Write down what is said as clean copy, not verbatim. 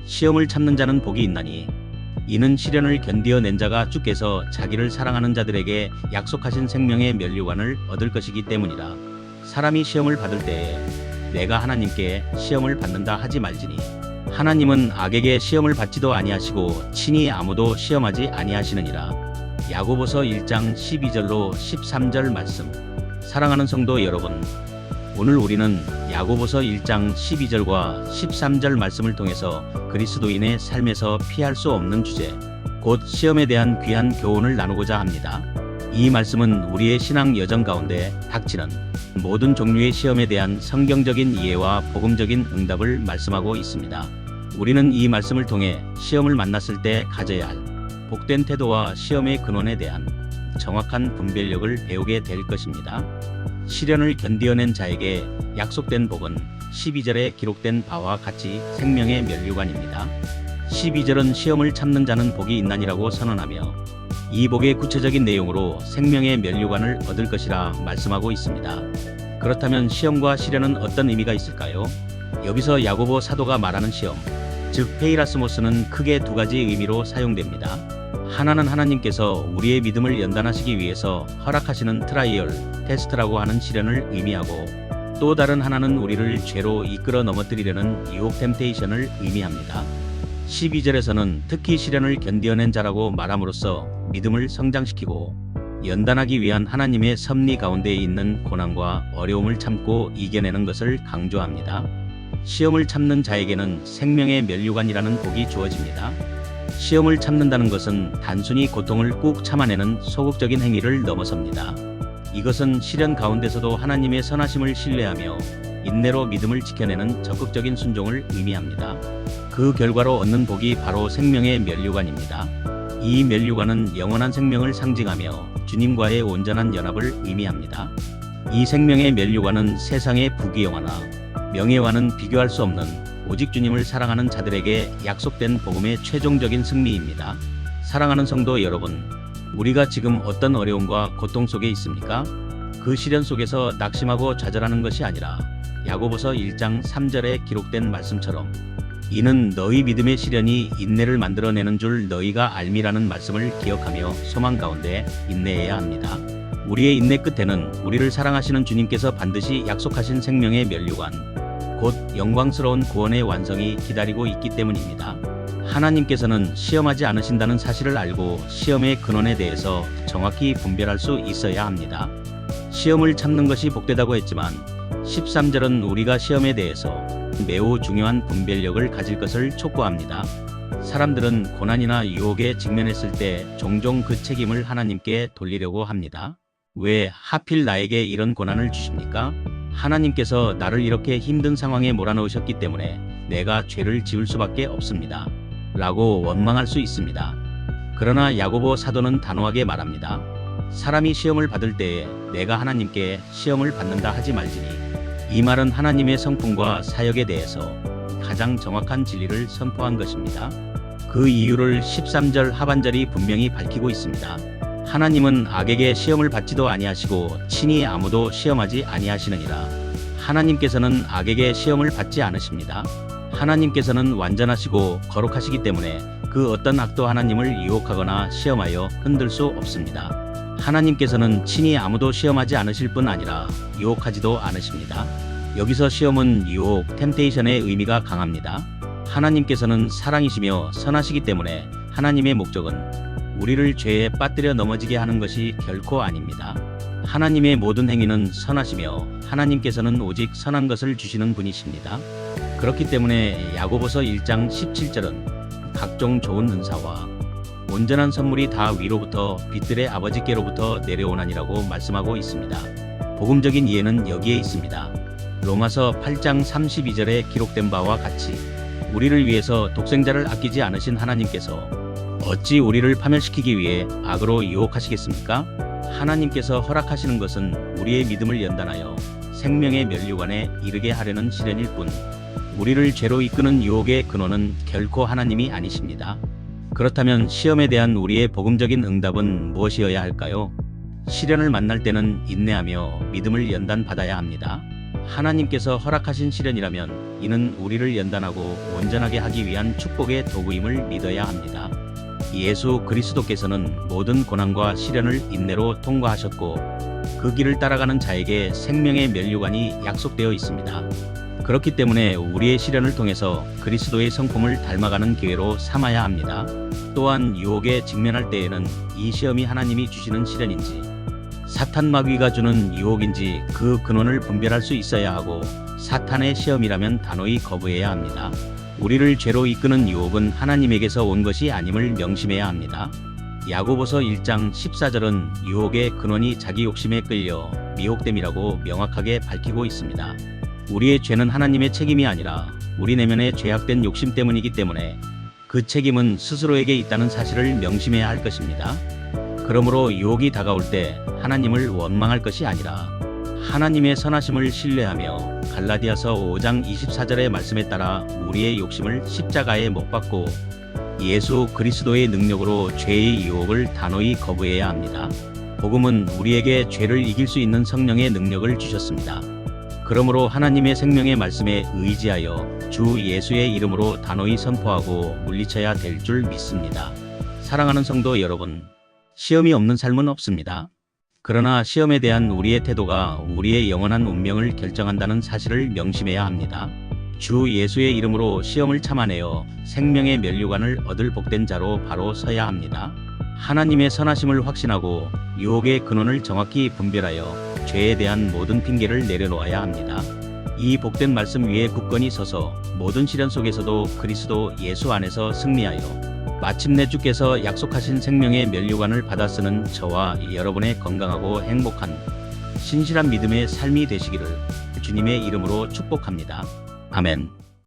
시험을 참는 자는 복이 있나니 이는 시련을 견디어낸 자가 주께서 자기를 사랑하는 자들에게 약속하신 생명의 면류관을 얻을 것이기 때문이라. 사람이 시험을 받을 때에 내가 하나님께 시험을 받는다 하지 말지니 하나님은 악에게 시험을 받지도 아니하시고 친히 아무도 시험하지 아니하시느니라. 야고보서 1장 12절로 13절 말씀. 사랑하는 성도 여러분, 오늘 우리는 야고보서 1장 12절과 13절 말씀을 통해서 그리스도인의 삶에서 피할 수 없는 주제, 곧 시험에 대한 귀한 교훈을 나누고자 합니다. 이 말씀은 우리의 신앙 여정 가운데 닥치는 모든 종류의 시험에 대한 성경적인 이해와 복음적인 응답을 말씀하고 있습니다. 우리는 이 말씀을 통해 시험을 만났을 때 가져야 할 복된 태도와 시험의 근원에 대한 정확한 분별력을 배우게 될 것입니다. 시련을 견디어낸 자에게 약속된 복은 12절에 기록된 바와 같이 생명의 면류관입니다. 12절은 시험을 참는 자는 복이 있나니라고 선언하며 이 복의 구체적인 내용으로 생명의 면류관을 얻을 것이라 말씀하고 있습니다. 그렇다면 시험과 시련은 어떤 의미가 있을까요? 여기서 야고보 사도가 말하는 시험, 즉 페이라스모스는 크게 두 가지 의미로 사용됩니다. 하나는 하나님께서 우리의 믿음을 연단하시기 위해서 허락하시는 트라이얼, 테스트라고 하는 시련을 의미하고, 또 다른 하나는 우리를 죄로 이끌어 넘어뜨리려는 유혹 템테이션을 의미합니다. 12절에서는 특히 시련을 견디어낸 자라고 말함으로써 믿음을 성장시키고 연단하기 위한 하나님의 섭리 가운데 있는 고난과 어려움을 참고 이겨내는 것을 강조합니다. 시험을 참는 자에게는 생명의 면류관이라는 복이 주어집니다. 시험을 참는다는 것은 단순히 고통을 꾹 참아내는 소극적인 행위를 넘어섭니다. 이것은 시련 가운데서도 하나님의 선하심을 신뢰하며 인내로 믿음을 지켜내는 적극적인 순종을 의미합니다. 그 결과로 얻는 복이 바로 생명의 면류관입니다. 이 면류관은 영원한 생명을 상징하며 주님과의 온전한 연합을 의미합니다. 이 생명의 면류관은 세상의 부귀영화나 명예와는 비교할 수 없는 오직 주님을 사랑하는 자들에게 약속된 복음의 최종적인 승리입니다. 사랑하는 성도 여러분, 우리가 지금 어떤 어려움과 고통 속에 있습니까? 그 시련 속에서 낙심하고 좌절하는 것이 아니라 야고보서 1장 3절에 기록된 말씀처럼 이는 너희 믿음의 시련이 인내를 만들어내는 줄 너희가 알미라는 말씀을 기억하며 소망 가운데 인내해야 합니다. 우리의 인내 끝에는 우리를 사랑하시는 주님께서 반드시 약속하신 생명의 면류관, 곧 영광스러운 구원의 완성이 기다리고 있기 때문입니다. 하나님께서는 시험하지 않으신다는 사실을 알고 시험의 근원에 대해서 정확히 분별할 수 있어야 합니다. 시험을 참는 것이 복되다고 했지만 13절은 우리가 시험에 대해서 매우 중요한 분별력을 가질 것을 촉구합니다. 사람들은 고난이나 유혹에 직면했을 때 종종 그 책임을 하나님께 돌리려고 합니다. 왜 하필 나에게 이런 고난을 주십니까? 하나님께서 나를 이렇게 힘든 상황에 몰아넣으셨기 때문에 내가 죄를 지을 수밖에 없습니다. 라고 원망할 수 있습니다. 그러나 야고보 사도는 단호하게 말합니다. 사람이 시험을 받을 때에 내가 하나님께 시험을 받는다 하지 말지니, 이 말은 하나님의 성품과 사역에 대해서 가장 정확한 진리를 선포한 것입니다. 그 이유를 13절 하반절이 분명히 밝히고 있습니다. 하나님은 악에게 시험을 받지도 아니하시고 친히 아무도 시험하지 아니하시느니라. 하나님께서는 악에게 시험을 받지 않으십니다. 하나님께서는 완전하시고 거룩하시기 때문에 그 어떤 악도 하나님을 유혹하거나 시험하여 흔들 수 없습니다. 하나님께서는 친히 아무도 시험하지 않으실 뿐 아니라 유혹하지도 않으십니다. 여기서 시험은 유혹, 템테이션의 의미가 강합니다. 하나님께서는 사랑이시며 선하시기 때문에 하나님의 목적은 우리를 죄에 빠뜨려 넘어지게 하는 것이 결코 아닙니다. 하나님의 모든 행위는 선하시며 하나님께서는 오직 선한 것을 주시는 분이십니다. 그렇기 때문에 야고보서 1장 17절은 각종 좋은 은사와 온전한 선물이 다 위로부터 빛들의 아버지께로부터 내려오나니라고 말씀하고 있습니다. 복음적인 이해는 여기에 있습니다. 로마서 8장 32절에 기록된 바와 같이 우리를 위해서 독생자를 아끼지 않으신 하나님께서 어찌 우리를 파멸시키기 위해 악으로 유혹하시겠습니까? 하나님께서 허락하시는 것은 우리의 믿음을 연단하여 생명의 면류관에 이르게 하려는 시련일 뿐, 우리를 죄로 이끄는 유혹의 근원은 결코 하나님이 아니십니다. 그렇다면 시험에 대한 우리의 복음적인 응답은 무엇이어야 할까요? 시련을 만날 때는 인내하며 믿음을 연단받아야 합니다. 하나님께서 허락하신 시련이라면 이는 우리를 연단하고 온전하게 하기 위한 축복의 도구임을 믿어야 합니다. 예수 그리스도께서는 모든 고난과 시련을 인내로 통과하셨고 그 길을 따라가는 자에게 생명의 면류관이 약속되어 있습니다. 그렇기 때문에 우리의 시련을 통해서 그리스도의 성품을 닮아가는 기회로 삼아야 합니다. 또한 유혹에 직면할 때에는 이 시험이 하나님이 주시는 시련인지 사탄 마귀가 주는 유혹인지 그 근원을 분별할 수 있어야 하고 사탄의 시험이라면 단호히 거부해야 합니다. 우리를 죄로 이끄는 유혹은 하나님에게서 온 것이 아님을 명심해야 합니다. 야고보서 1장 14절은 유혹의 근원이 자기 욕심에 끌려 미혹됨이라고 명확하게 밝히고 있습니다. 우리의 죄는 하나님의 책임이 아니라 우리 내면의 죄악된 욕심 때문이기 때문에 그 책임은 스스로에게 있다는 사실을 명심해야 할 것입니다. 그러므로 유혹이 다가올 때 하나님을 원망할 것이 아니라 하나님의 선하심을 신뢰하며 갈라디아서 5장 24절의 말씀에 따라 우리의 욕심을 십자가에 못 박고 예수 그리스도의 능력으로 죄의 유혹을 단호히 거부해야 합니다. 복음은 우리에게 죄를 이길 수 있는 성령의 능력을 주셨습니다. 그러므로 하나님의 생명의 말씀에 의지하여 주 예수의 이름으로 단호히 선포하고 물리쳐야 될 줄 믿습니다. 사랑하는 성도 여러분, 시험이 없는 삶은 없습니다. 그러나 시험에 대한 우리의 태도가 우리의 영원한 운명을 결정한다는 사실을 명심해야 합니다. 주 예수의 이름으로 시험을 참아내어 생명의 면류관을 얻을 복된 자로 바로 서야 합니다. 하나님의 선하심을 확신하고 유혹의 근원을 정확히 분별하여 죄에 대한 모든 핑계를 내려놓아야 합니다. 이 복된 말씀 위에 굳건히 서서 모든 시련 속에서도 그리스도 예수 안에서 승리하여 마침내 주께서 약속하신 생명의 면류관을 받아 쓰는 저와 여러분의 건강하고 행복한 신실한 믿음의 삶이 되시기를 주님의 이름으로 축복합니다. 아멘.